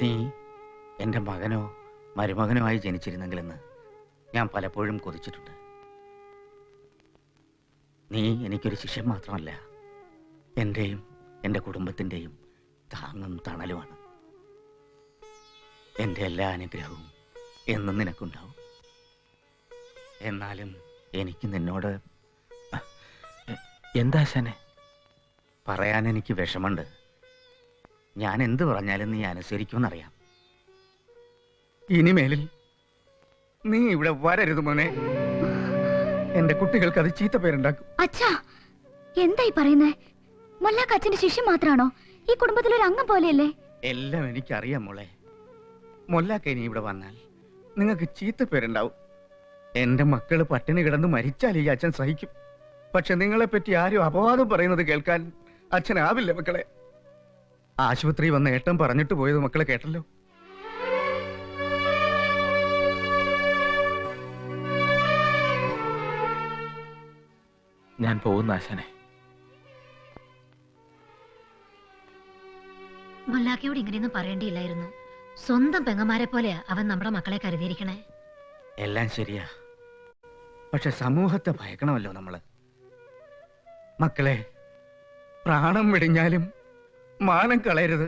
നീ എൻ്റെ മകനോ മരുമകനോ ആയി ജനിച്ചിരുന്നെങ്കിലെന്ന് ഞാൻ പലപ്പോഴും കൊതിച്ചിട്ടുണ്ട്. നീ എനിക്കൊരു ശിഷ്യം മാത്രമല്ല, എൻ്റെയും എൻ്റെ കുടുംബത്തിൻ്റെയും താങ്ങും തണലുമാണ്. എൻ്റെ എല്ലാ അനുഗ്രഹവും എന്നും നിനക്കുണ്ടാവും. എന്നാലും എനിക്ക് നിന്നോട് എന്താ ആശാനെ? പറയാൻ എനിക്ക് വിഷമുണ്ട്. ഞാൻ എന്ത് പറഞ്ഞാലും നീ അനുസരിക്കുമെന്നറിയാം. ഇനിമേലിൽ നീ ഇവിടെ വരരുത് മോനെ. എന്റെ കുട്ടികൾക്ക് അത് ചീത്ത പേരുണ്ടാക്കും. അച്ഛാ, എന്തായി പറയുന്നേ? മൊല്ലാക്ക അച്ഛന്റെ ശിഷ്യം മാത്രാണോ? ഈ കുടുംബത്തിലൊരു അംഗം പോലെയല്ലേ? എല്ലാം എനിക്കറിയാം മോളെ. മൊല്ലാക്ക ഇനി ഇവിടെ വന്നാൽ നിങ്ങൾക്ക് ചീത്ത പേരുണ്ടാവും. എന്റെ മക്കള് പട്ടിണി കിടന്ന് മരിച്ചാൽ ഈ അച്ഛൻ സഹിക്കും. പക്ഷെ നിങ്ങളെപ്പറ്റി ആരും അപവാദം പറയുന്നത് കേൾക്കാൻ അച്ഛനാവില്ല മക്കളെ. ആശുപത്രി വന്ന ഏട്ടൻ പറഞ്ഞിട്ട് പോയത് മക്കളെ കേട്ടല്ലോ. ഞാൻ പോകുന്ന ആശാനെ. മൊല്ലാക്കയോട് ഇങ്ങനെയൊന്നും പറയേണ്ടിയില്ലായിരുന്നു. സ്വന്തം പെങ്ങന്മാരെ പോലെയാ അവൻ നമ്മുടെ മക്കളെ കരുതിയിരിക്കണേ. എല്ലാം ശരിയാ, പക്ഷെ സമൂഹത്തെ ഭയക്കണമല്ലോ നമ്മള്. മക്കളെ, പ്രാണം വെടിഞ്ഞാലും മാനം കളയരുത്.